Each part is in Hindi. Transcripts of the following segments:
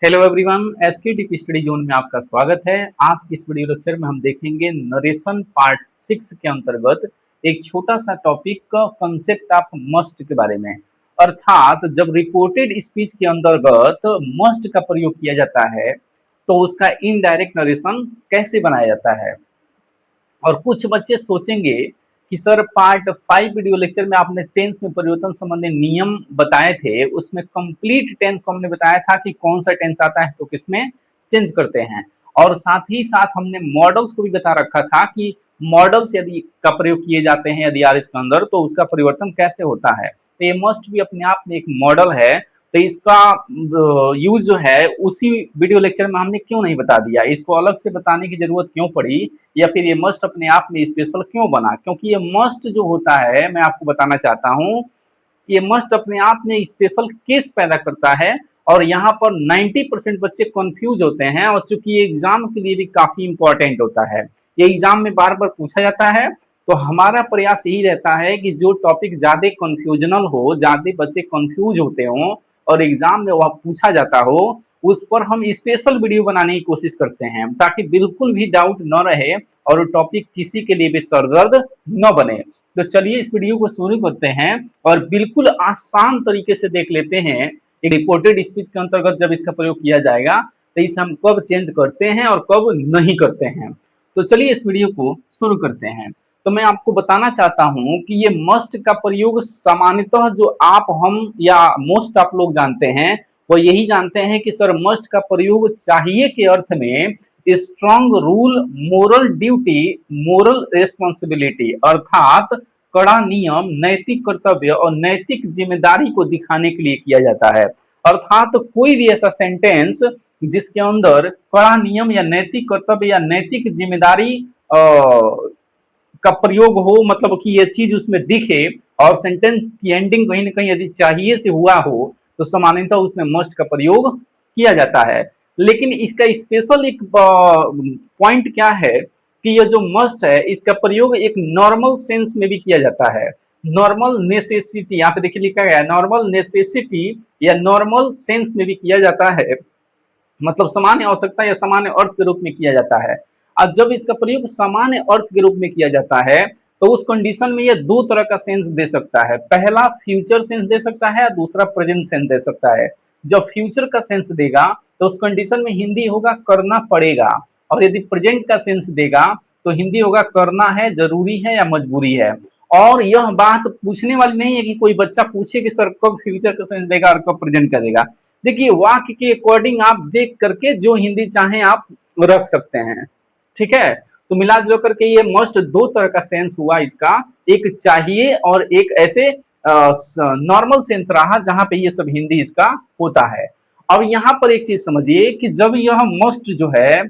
Hello everyone, SK tip study zone में आपका स्वागत है। आज की इस वीडियो लेक्चर में हम देखेंगे नरेशन पार्ट 6 के अंतर्गत एक छोटा सा टॉपिक का कंसेप्ट ऑफ मस्ट के बारे में। अर्थात जब रिपोर्टेड स्पीच के अंतर्गत मस्ट का प्रयोग किया जाता है तो उसका इनडायरेक्ट नरेशन कैसे बनाया जाता है। और कुछ बच्चे सोचेंगे कि सर पार्ट 5 वीडियो लेक्चर में आपने टेंस में परिवर्तन संबंधी नियम बताए थे, उसमें कंप्लीट टेंस को हमने बताया था कि कौन सा टेंस आता है तो किसमें चेंज करते हैं, और साथ ही साथ हमने मॉडल्स को भी बता रखा था कि मॉडल्स यदि का प्रयोग किए जाते हैं यदि आर के अंदर तो उसका परिवर्तन कैसे होता है। तो ये मस्ट भी अपने आप में एक मॉडल है, तो इसका यूज जो है उसी वीडियो लेक्चर में हमने क्यों नहीं बता दिया, इसको अलग से बताने की जरूरत क्यों पड़ी, या फिर ये मस्ट अपने आप में स्पेशल क्यों बना। क्योंकि ये मस्ट जो होता है, मैं आपको बताना चाहता हूँ, ये मस्ट अपने आप में स्पेशल केस पैदा करता है और यहाँ पर 90% बच्चे कंफ्यूज होते हैं। और चूंकि ये एग्जाम के लिए भी काफी इंपॉर्टेंट होता है, ये एग्जाम में बार बार पूछा जाता है, तो हमारा प्रयास यही रहता है कि जो टॉपिक ज्यादा कंफ्यूजनल हो, ज्यादा बच्चे कंफ्यूज होते हों और एग्जाम में वह पूछा जाता हो, उस पर हम स्पेशल वीडियो बनाने की कोशिश करते हैं ताकि बिल्कुल भी डाउट न रहे और टॉपिक किसी के लिए भी सरदर्द न बने। तो चलिए इस वीडियो को शुरू करते हैं और बिल्कुल आसान तरीके से देख लेते हैं एक रिपोर्टेड स्पीच के अंतर्गत जब इसका प्रयोग किया जाएगा तो इसे हम कब चेंज करते हैं और कब नहीं करते हैं। तो चलिए इस वीडियो को शुरू करते हैं। तो मैं आपको बताना चाहता हूं कि ये मस्ट का प्रयोग सामान्यतः जो आप हम या मोस्ट आप लोग जानते हैं वो यही जानते हैं कि सर मस्ट का प्रयोग चाहिए के अर्थ में strong rule, moral duty, moral responsibility अर्थात कड़ा नियम, नैतिक कर्तव्य और नैतिक जिम्मेदारी को दिखाने के लिए किया जाता है। अर्थात कोई भी ऐसा सेंटेंस जिसके अंदर कड़ा नियम या नैतिक कर्तव्य या नैतिक जिम्मेदारी का प्रयोग हो, मतलब कि ये चीज उसमें दिखे और सेंटेंस की एंडिंग कहीं ना कहीं यदि चाहिए से हुआ हो तो सामान्यतः उसमें मस्ट का प्रयोग किया जाता है। लेकिन इसका स्पेशल एक पॉइंट क्या है कि ये जो मस्ट है इसका प्रयोग एक नॉर्मल सेंस में भी किया जाता है। नॉर्मल नेसेसिटी, यहाँ पे देखिए लिखा गया है नॉर्मल नेसेसिटी या नॉर्मल सेंस में भी किया जाता है, मतलब सामान्य आवश्यकता या सामान्य अर्थ के रूप में किया जाता है। अब जब इसका प्रयोग सामान्य अर्थ के रूप में किया जाता है तो उस कंडीशन में यह दो तरह का सेंस दे सकता है। पहला फ्यूचर सेंस दे सकता है, दूसरा प्रेजेंट सेंस दे सकता है। जब फ्यूचर का सेंस देगा तो उस कंडीशन में हिंदी होगा करना पड़ेगा, और यदि प्रेजेंट का सेंस देगा तो हिंदी होगा करना है, जरूरी है या मजबूरी है। और यह बात पूछने वाली नहीं है कि कोई बच्चा पूछे कि सर कब फ्यूचर का सेंस देगा और कब प्रेजेंट का देगा। देखिए वाक्य के अकॉर्डिंग आप देख करके जो हिंदी चाहें आप रख सकते हैं, ठीक है। तो मिला जुला करके ये मस्ट दो तरह का सेंस हुआ इसका, एक चाहिए और एक ऐसे नॉर्मल सेंस रहा जहां पे ये सब हिंदी इसका होता है। अब यहाँ पर एक चीज समझिए कि जब यह मस्ट जो है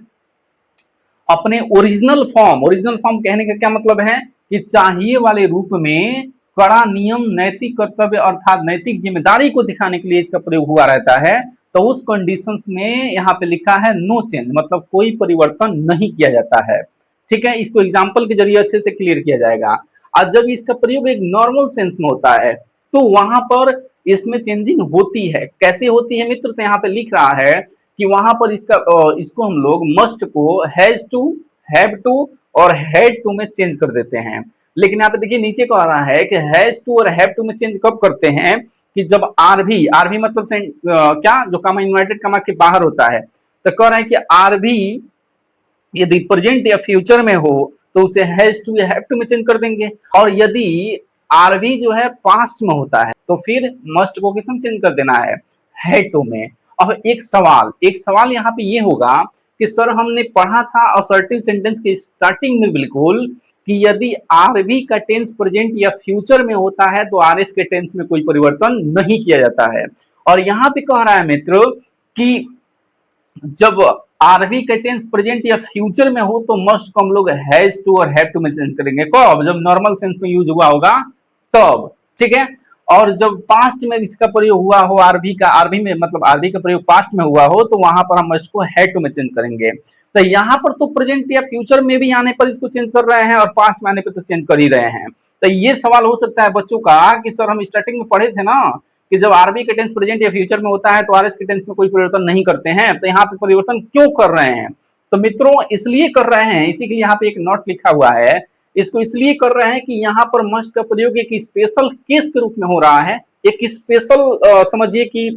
अपने ओरिजिनल फॉर्म कहने का क्या मतलब है कि चाहिए वाले रूप में कड़ा नियम, नैतिक कर्तव्य अर्थात नैतिक जिम्मेदारी को दिखाने के लिए इसका प्रयोग हुआ रहता है, तो उस कंडीशंस में यहाँ पे लिखा है नो चेंज, मतलब कोई परिवर्तन नहीं किया जाता है। ठीक है, इसको एग्जाम्पल के जरिए अच्छे से क्लियर किया जाएगा। और जब इसका प्रयोग एक नॉर्मल सेंस में होता है तो वहां पर इसमें चेंजिंग होती है। कैसे होती है मित्र, तो यहाँ पे लिख रहा है कि वहां पर इसको हम लोग मस्ट को हैज टू, हैव टू और हैड टू में चेंज कर देते हैं। लेकिन यहाँ पे देखिए नीचे कह रहा है कि हैज टू और हैव टू में चेंज कब करते हैं कि जब आर भी मतलब क्या जो कामा इन्वर्टेड कामा के बाहर होता है, तो कह रहा है कि आर भी यदि प्रेजेंट या फ्यूचर में हो तो उसे हैज टू या हैव टू में चेंज कर देंगे। और यदि आर भी जो है पास्ट में होता है तो फिर मस्ट को किस में चेंज कर देना है, हैड टू में। अब एक सवाल यहाँ पे ये होगा कि सर हमने पढ़ा था असर्टिव सेंटेंस के स्टार्टिंग में बिल्कुल कि यदि आरवी का टेंस प्रेजेंट या फ्यूचर में होता है तो आरएस के टेंस में कोई परिवर्तन नहीं किया जाता है। और यहाँ पे कह रहा है मित्र कि जब आरवी का टेंस प्रेजेंट या फ्यूचर में हो तो मस्ट को हम लोग हैज टू और हैव टू में चेंज करेंगे। कब? जब नॉर्मल सेंस में यूज हुआ होगा तब, ठीक है। और जब पास्ट में इसका प्रयोग हुआ हो आरवी में मतलब आरवी का प्रयोग पास्ट में हुआ हो तो वहां पर हम इसको हैड टू में चेंज करेंगे। तो यहाँ पर तो प्रेजेंट या फ्यूचर में भी आने पर इसको चेंज कर रहे हैं और पास्ट में आने पर तो चेंज कर ही रहे हैं। तो ये सवाल हो सकता है बच्चों का कि सर हम स्टार्टिंग में पढ़े थे ना कि जब आरबी का टेंस प्रेजेंट या फ्यूचर में होता है तो आरएस के टेंस में कोई परिवर्तन नहीं करते हैं, तो यहाँ पे परिवर्तन क्यों कर रहे हैं? तो मित्रों इसलिए कर रहे हैं, इसी के लिए यहाँ पे एक नोट लिखा हुआ है, इसको इसलिए कर रहे हैं कि यहाँ पर मस्ट का प्रयोग एक स्पेशल केस के रूप में हो रहा है, एक स्पेशल समझिए कि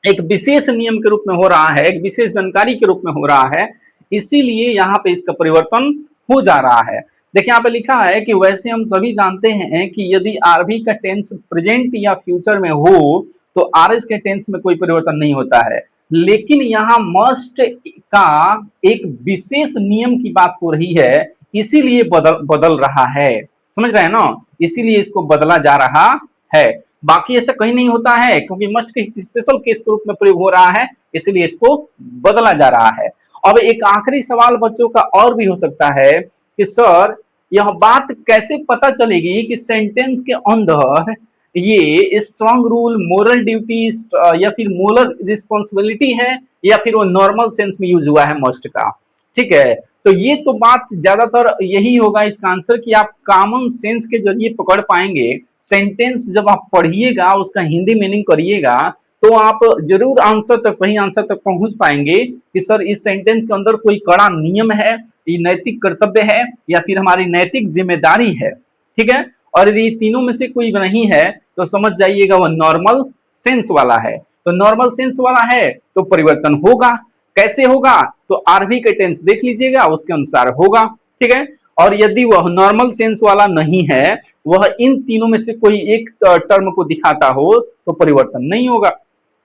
एक विशेष नियम के रूप में हो रहा है, एक विशेष जानकारी के रूप में हो रहा है, इसीलिए यहाँ पे इसका परिवर्तन हो जा रहा है। देखिए यहाँ पे लिखा है कि वैसे हम सभी जानते हैं कि यदि आरबी का टेंस प्रेजेंट या फ्यूचर में हो तो आरएस के टेंस में कोई परिवर्तन नहीं होता है, लेकिन यहाँ मस्ट का एक विशेष नियम की बात हो रही है, इसीलिए बदल रहा है, समझ रहे हैं ना, इसीलिए इसको बदला जा रहा है। बाकी ऐसा कहीं नहीं होता है, क्योंकि मस्ट के स्पेशल केस के रूप में प्रयोग हो रहा है, इसलिए इसको बदला जा रहा है। अब एक आखिरी सवाल बच्चों का और भी हो सकता है कि सर यह बात कैसे पता चलेगी कि सेंटेंस के अंदर ये स्ट्रॉन्ग रूल, मोरल ड्यूटी या फिर मोरल रिस्पॉन्सिबिलिटी है या फिर वो नॉर्मल सेंस में यूज हुआ है मस्ट का, ठीक है। तो ये तो बात ज्यादातर यही होगा इसका आंसर कि आप कॉमन सेंस के जरिए पकड़ पाएंगे। सेंटेंस जब आप पढ़िएगा, उसका हिंदी मीनिंग करिएगा, तो आप जरूर आंसर तक, सही आंसर तक पहुंच पाएंगे कि सर इस सेंटेंस के अंदर कोई कड़ा नियम है, ये नैतिक कर्तव्य है या फिर हमारी नैतिक जिम्मेदारी है, ठीक है। और यदि तीनों में से कोई नहीं है तो समझ जाइएगा वह नॉर्मल सेंस वाला है। तो नॉर्मल सेंस वाला है तो परिवर्तन होगा, कैसे होगा? तो आरबी का टेंस देख लीजिएगा, उसके अनुसार होगा, ठीक है। और यदि वह नॉर्मल सेंस वाला नहीं है, वह इन तीनों में से कोई एक टर्म को दिखाता हो तो परिवर्तन नहीं होगा।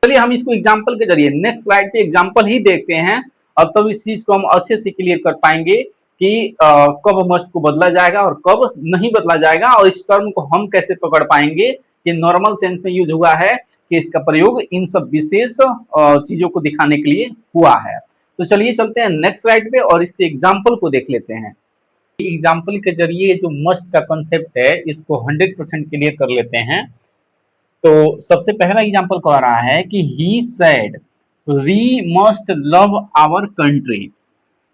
चलिए हम इसको एग्जाम्पल के जरिए नेक्स्ट स्लाइड पे एग्जाम्पल ही देखते हैं, और तब इस चीज को हम अच्छे से क्लियर कर पाएंगे कि कब मस्ट को बदला जाएगा और कब नहीं बदला जाएगा, और इस टर्म को हम कैसे पकड़ पाएंगे कि नॉर्मल सेंस में यूज हुआ है कि इसका प्रयोग इन सब विशेष चीजों को दिखाने के लिए हुआ है। तो चलिए चलते हैं नेक्स्ट स्लाइड पे और इसके एग्जाम्पल को देख लेते हैं। एग्जाम्पल के जरिए जो मस्ट का कंसेप्ट है इसको 100% क्लियर कर लेते हैं। तो सबसे पहला एग्जाम्पल कह रहा है कि he said we must love our country,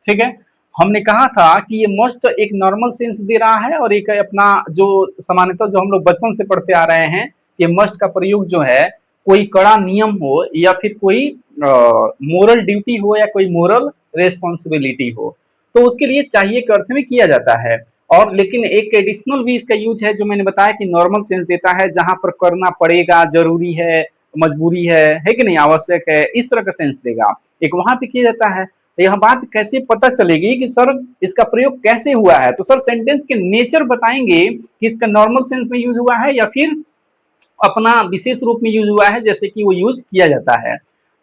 ठीक है। हमने कहा था कि ये मस्ट एक नॉर्मल सेंस दे रहा है और एक अपना जो सामान्यतः जो हम लोग बचपन से पढ़ते आ रहे हैं कि मस्ट का प्रयोग जो है कोई कड़ा नियम हो या फिर कोई मोरल ड्यूटी हो या कोई मोरल रेस्पॉन्सिबिलिटी हो, तो उसके लिए चाहिए के अर्थ में किया जाता है। और लेकिन एक एडिशनल भी इसका यूज है जो मैंने बताया कि नॉर्मल सेंस देता है, जहां पर करना पड़ेगा, जरूरी है, मजबूरी है कि नहीं, आवश्यक है, इस तरह का सेंस देगा, एक वहां पे किया जाता है। तो यह बात कैसे पता चलेगी कि सर इसका प्रयोग कैसे हुआ है? तो सर सेंटेंस के नेचर बताएंगे कि इसका नॉर्मल सेंस में यूज हुआ है या फिर अपना विशेष रूप में यूज हुआ है जैसे कि वो यूज किया जाता है।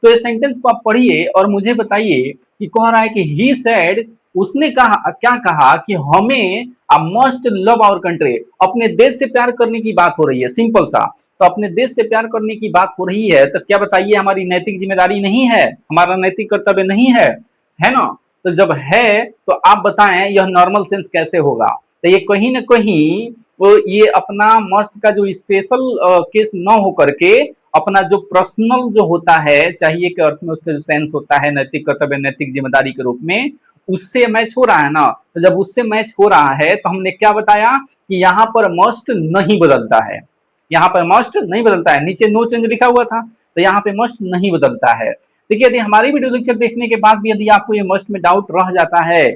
तो ये सेंटेंस को आप पढ़िए और मुझे बताइए कि कह रहा है कि ही सेड, उसने कहा, क्या कहा कि हमें मस्ट लव आवर कंट्री, अपने देश से प्यार करने की बात हो रही है, सिंपल सा। तो अपने देश से प्यार करने की बात हो रही है तो क्या बताइए हमारी नैतिक जिम्मेदारी नहीं है, हमारा नैतिक कर्तव्य नहीं है ना? तो जब है तो आप बताएं यह नॉर्मल सेंस कैसे होगा? तो ये कहीं ना कहीं वो ये अपना मस्ट का जो स्पेशल केस न हो करके अपना जो पर्सनल जो होता है, चाहिए के अर्थ में उसका जो सेंस होता है नैतिक कर्तव्य, नैतिक जिम्मेदारी के रूप में, उससे मैच हो रहा है ना। तो जब उससे मैच हो रहा है तो हमने क्या बताया कि यहाँ पर मस्ट नहीं बदलता है, यहाँ पर मस्ट नहीं बदलता है, नीचे नो चेंज लिखा हुआ था तो यहाँ पे मस्ट नहीं बदलता है। देखिए यदि हमारी वीडियो लेक्चर देखने के बाद भी यदि आपको ये मस्ट में डाउट रह जाता है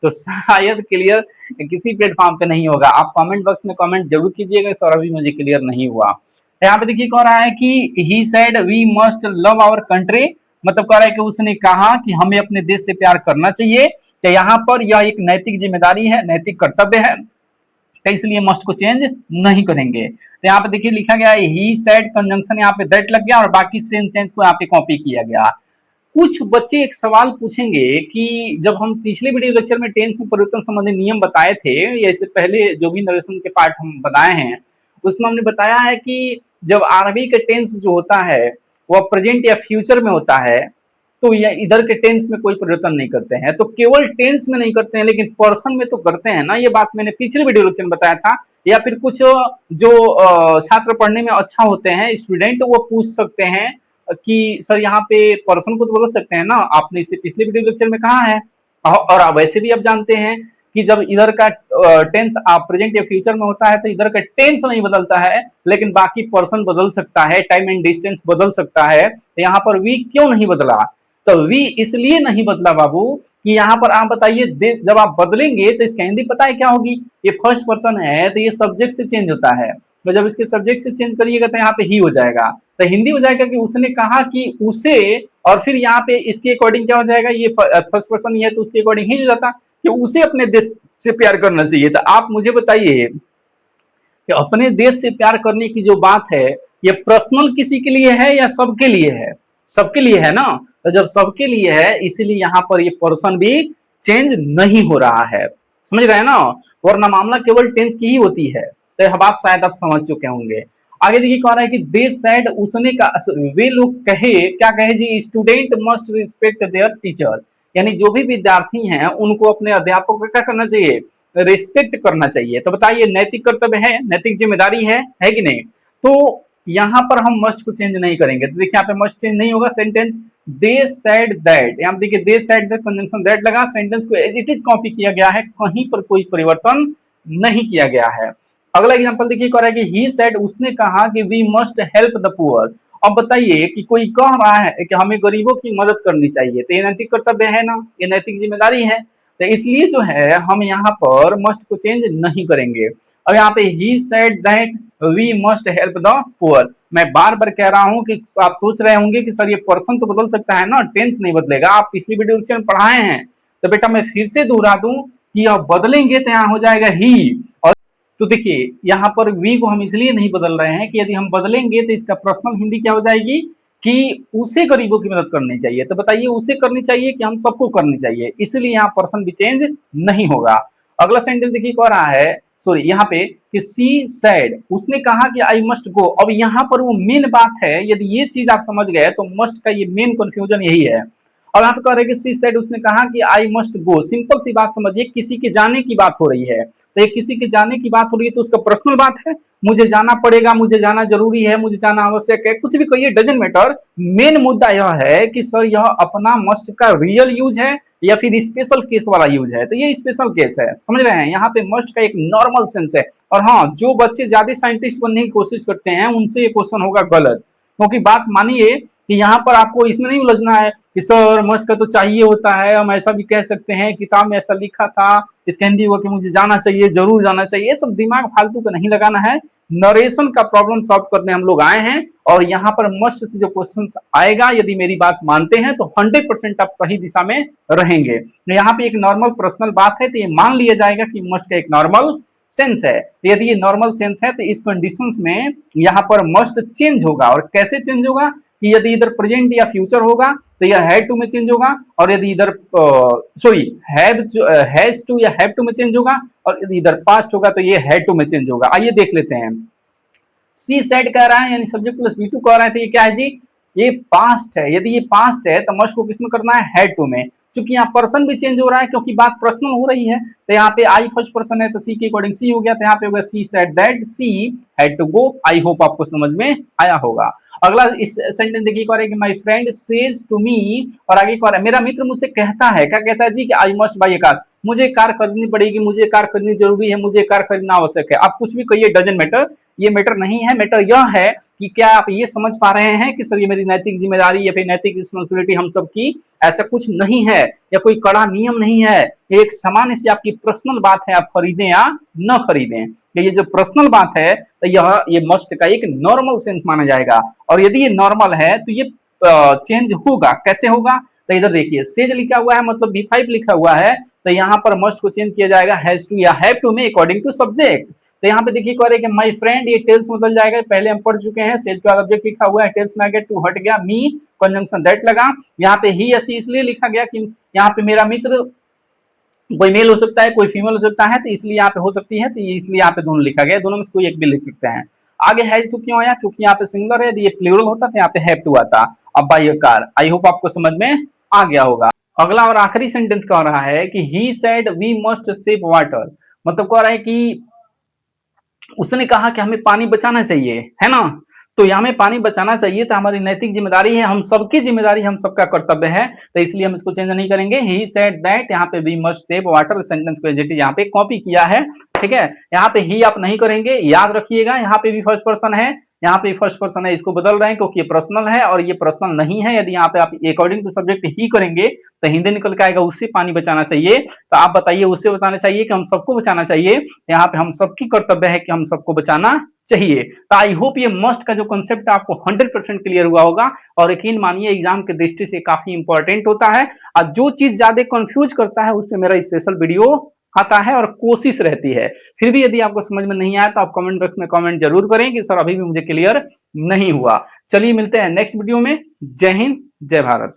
तो शायद क्लियर किसी प्लेटफॉर्म पे नहीं होगा। आप कमेंट बॉक्स में कमेंट जरूर कीजिएगा सर अभी मुझे क्लियर नहीं हुआ। यहाँ पे देखिए कह रहा है कि he said we must love our country, मतलब कह रहा है कि उसने कहा कि हमें अपने देश से प्यार करना चाहिए। तो यहाँ पर यह एक नैतिक जिम्मेदारी है, नैतिक कर्तव्य है, तो इसलिए मस्ट को चेंज नहीं करेंगे। तो यहाँ पे देखिए लिखा गया है ही सेड कंजंक्शन यहाँ पे दैट लग गया और बाकी सेंटेंस को यहाँ पे कॉपी किया गया। कुछ बच्चे एक सवाल पूछेंगे कि जब हम पिछले वीडियो लेक्चर में टेंस में परिवर्तन संबंधी नियम बताए थे या इससे पहले जो भी नरेशन के पार्ट हम बताए हैं उसमें हमने बताया है कि जब आरबी का टेंस जो होता है वह प्रेजेंट या फ्यूचर में होता है तो ये इधर के टेंस में कोई परिवर्तन नहीं करते हैं। तो केवल टेंस में नहीं करते हैं लेकिन पर्सन में तो करते हैं ना, ये बात मैंने पिछले वीडियो लेक्चर में बताया था। या फिर कुछ जो छात्र पढ़ने में अच्छा होते हैं स्टूडेंट, वो पूछ सकते हैं कि सर यहाँ पे पर्सन को तो बदल सकते हैं ना, आपने इससे पिछले वीडियो लेक्चर में कहा है। और वैसे भी आप जानते हैं कि जब इधर का टेंस प्रेजेंट या फ्यूचर में होता है तो इधर का टेंस नहीं बदलता है, लेकिन बाकी पर्सन बदल सकता है, टाइम एंड डिस्टेंस बदल सकता है। तो यहाँ पर वी क्यों नहीं बदला? तो वी इसलिए नहीं बदला बाबू कि यहाँ पर आप बताइए, जब आप बदलेंगे तो इसका हिंदी पता है क्या होगी? ये फर्स्ट पर्सन है तो ये सब्जेक्ट से चेंज होता है, तो जब इसके सब्जेक्ट से चेंज करिएगा तो यहाँ पे ही हो जाएगा। तो हिंदी हो जाएगा कि उसने कहा कि उसे, और फिर यहाँ पे इसके अकॉर्डिंग क्या हो जाएगा? ये फर्स्ट पर्सन ही है तो उसके अकॉर्डिंग ही हो जाता कि उसे अपने देश से प्यार करना चाहिए। तो आप मुझे बताइए कि अपने देश से प्यार करने की जो बात है, ये पर्सनल किसी के लिए है या सबके लिए है? सबके लिए है ना। तो जब सबके लिए है इसीलिए यहाँ पर ये पर्सन भी चेंज नहीं हो रहा है, समझ रहे हैं ना। वरना मामला केवल टेंस की ही होती है। तो यह बात शायद आप समझ चुके होंगे। आगे देखिए कह रहा है कि दे सेड, उसने का, वे लोग कहे, क्या कहे जी? Student must respect their teacher, यानी जो भी विद्यार्थी हैं उनको अपने अध्यापक को क्या करना चाहिए? रिस्पेक्ट करना चाहिए। तो बताइए नैतिक कर्तव्य है, नैतिक जिम्मेदारी है कि नहीं? तो यहाँ पर हम मस्ट को चेंज नहीं करेंगे। तो देखिए यहाँ पे मस्ट चेंज नहीं होगा। सेंटेंस दे सेड दैट, यहाँ देखिए they said that, conjunction that लगा, सेंटेंस को एज इट इज कॉपी किया गया है, कहीं पर कोई परिवर्तन नहीं किया गया है। अगला एग्जांपल देखिए कह रहा है कि ही सेड, उसने कहा कि we must help the poor. अब बताइए कि कोई कह रहा है कि हमें गरीबों की मदद करनी चाहिए, तो ये नैतिक कर्तव्य है ना, ये नैतिक जिम्मेदारी है। तो इसलिए जो है हम यहाँ पर मस्ट को चेंज नहीं करेंगे। अब यहाँ पे he said that we must help the poor, मैं बार बार कह रहा हूँ कि आप सोच रहे होंगे कि सर ये पर्सन तो बदल सकता है ना, टेंस नहीं बदलेगा। आप पिछली वीडियो लेक्चर में पढ़ाए हैं, तो बेटा मैं फिर से दोहरा दूं कि अब बदलेंगे तो यहाँ हो जाएगा ही। और तो देखिए यहाँ पर वी को हम इसलिए नहीं बदल रहे हैं कि यदि हम बदलेंगे तो इसका पर्सनल हिंदी क्या हो जाएगी कि उसे गरीबों की मदद करनी चाहिए। तो बताइए उसे करनी चाहिए कि हम सबको करनी चाहिए, इसलिए यहाँ पर्सन भी चेंज नहीं होगा। अगला सेंटेंस देखिए कह रहा है, सॉरी यहाँ पे कि सी सैड, उसने कहा कि आई मस्ट गो। अब यहाँ पर वो मेन बात है, यदि ये चीज आप समझ गए तो मस्ट का ये मेन कंफ्यूजन यही है। अब यहाँ पे कह रहे हैं कि सी सैड, उसने कहा कि आई मस्ट गो, सिंपल सी बात समझिए, किसी के जाने की बात हो रही है। तो ये किसी के जाने की बात हो रही है तो उसका पर्सनल बात है, मुझे जाना पड़ेगा, मुझे जाना जरूरी है, मुझे जाना आवश्यक है, कुछ भी कहिए डजंट मैटर। मेन मुद्दा यह है कि सर यह अपना मस्ट का रियल यूज है या फिर स्पेशल केस वाला यूज है। तो ये स्पेशल केस है, समझ रहे हैं। यहाँ पे मस्ट का एक नॉर्मल सेंस है। और हाँ, जो बच्चे ज्यादा साइंटिस्ट बनने की कोशिश करते हैं उनसे ये क्वेश्चन होगा गलत, क्योंकि बात मानिए कि यहाँ पर आपको इसमें नहीं उलझना है कि सर मस्ट का तो चाहिए होता है, हम ऐसा भी कह सकते हैं किताब में ऐसा लिखा था, इसका हिंदी हुआ कि मुझे जाना चाहिए, जरूर जाना चाहिए। ये सब दिमाग फालतू का नहीं लगाना है। नरेशन का प्रॉब्लम सॉल्व करने हम लोग आए हैं, और यहाँ पर मस्ट से जो क्वेश्चन आएगा, यदि मेरी बात मानते हैं तो 100% आप सही दिशा में रहेंगे। यहाँ पे एक नॉर्मल पर्सनल बात है तो ये मान लिया जाएगा कि मस्ट का एक नॉर्मल सेंस है। तो यदि ये नॉर्मल सेंस है तो इस कंडीशंस में यहाँ पर मस्ट चेंज होगा। और कैसे चेंज होगा कि यदि इधर प्रेजेंट या फ्यूचर होगा तो यह हैड टू में चेंज होगा, और यदि इधर सॉरी हैज टू या हैव टू में चेंज होगा, और यदि इधर पास्ट होगा तो ये हैड टू में चेंज होगा। आइए देख लेते हैं। सी सेड कह रहा है यानी सब्जेक्ट प्लस बी टू कह रहा है, तो ये क्या है जी? ये पास्ट है। यदि ये पास्ट है तो मस्ट को किसमें करना है? हैड टू में। चूंकि यहाँ पर्सन भी चेंज हो रहा है क्योंकि बात पर्सनल हो रही है, तो यहाँ पे आई फर्स्ट पर्सन है तो सी के अकॉर्डिंग सी हो गया, तो यहाँ पे होगा she said that she had to go. I hope आपको समझ में आया होगा। अगला इस सेंटेंस देखिए कह रहा है कि my friend says to me, और आगे कह रहा है मेरा मित्र मुझसे कहता है, क्या कहता है जी? कि I must buy A car, मुझे कार खरीदनी पड़ेगी, मुझे कार खरीदनी जरूरी है, मुझे कार खरीदना आवश्यक है। आप कुछ भी कहिए डजंट मैटर, ये मैटर नहीं है। मैटर यह है कि क्या आप ये समझ पा रहे हैं कि सर ये मेरी नैतिक जिम्मेदारी या फिर नैतिक रिस्पॉन्सिबिलिटी हम सब की, ऐसा कुछ नहीं है, या कोई कड़ा नियम नहीं है। ये एक सामान्य सी आपकी पर्सनल बात है, आप खरीदें या न खरीदें। ये जो पर्सनल बात है तो ये मस्ट का एक नॉर्मल सेंस माना जाएगा। और यदि ये नॉर्मल है तो ये चेंज होगा। कैसे होगा? तो इधर देखिए सेज लिखा हुआ है, मतलब V5 लिखा हुआ है, तो यहाँ पर मस्ट को चेंज किया जाएगा हैज टू या हैव टू में अकॉर्डिंग टू सब्जेक्ट। तो यहाँ पे देखिए कह रहे हैं कि माय फ्रेंड, ये टेल्स में बदल जाएगा, पहले हम पढ़ चुके हैं। सेज का ऑब्जेक्ट लिखा हुआ है, टेल्स में आ गया, टू हट गया, मी कंजंक्शन दैट लगा। यहाँ पे ही या सी इसलिए लिखा गया कि यहाँ पे मेरा मित्र कोई मेल हो सकता है, कोई फीमेल हो सकता है, तो इसलिए यहाँ पे हो सकती है, तो इसलिए यहाँ पे दोनों लिखा गया, दोनों में से कोई एक भी लिख सकते हैं। आगे हैज टू क्यों आया? क्योंकि यहाँ पे सिंगुलर है, ये प्लूरल होता तो यहाँ पे हैव टू आता। अब by a car. I hope आपको समझ में आ गया होगा। अगला और आखिरी सेंटेंस कह रहा है कि he said we must save water, मतलब कह रहा है कि उसने कहा कि हमें पानी बचाना चाहिए, है ना। तो यहाँ में पानी बचाना चाहिए, तो हमारी नैतिक जिम्मेदारी है, हम सबकी जिम्मेदारी, हम सबका कर्तव्य है, तो इसलिए हम इसको चेंज नहीं करेंगे। ही सेड दैट, यहाँ पे we must save water, sentence को एडजेक्टिव यहाँ पे कॉपी किया है, ठीक है। यहाँ पे ही आप नहीं करेंगे, याद रखिएगा, यहाँ पे भी फर्स्ट पर्सन है, यहाँ पे फर्स्ट पर्सन है, इसको बदल रहे हैं क्योंकि ये पर्सनल है और ये पर्सनल नहीं है। यदि यहाँ पे आप अकॉर्डिंग टू सब्जेक्ट ही करेंगे तो हिंदी निकल के आएगा, उससे पानी बचाना चाहिए, तो आप बताइए उससे बचाना चाहिए कि हम सबको बचाना चाहिए। यहाँ पे हम सबकी कर्तव्य है कि हम सबको बचाना चाहिए। तो आई होप ये मस्ट का जो कंसेप्ट है आपको 100% क्लियर हुआ होगा, और यकीन मानिए एग्जाम के दृष्टि से काफी इंपॉर्टेंट होता है, और जो चीज ज्यादा कंफ्यूज करता है उस पर मेरा स्पेशल वीडियो आता है और कोशिश रहती है। फिर भी यदि आपको समझ में नहीं आया तो आप कमेंट बॉक्स में कमेंट जरूर करें कि सर अभी भी मुझे क्लियर नहीं हुआ। चलिए मिलते हैं नेक्स्ट वीडियो में। जय हिंद, जय भारत।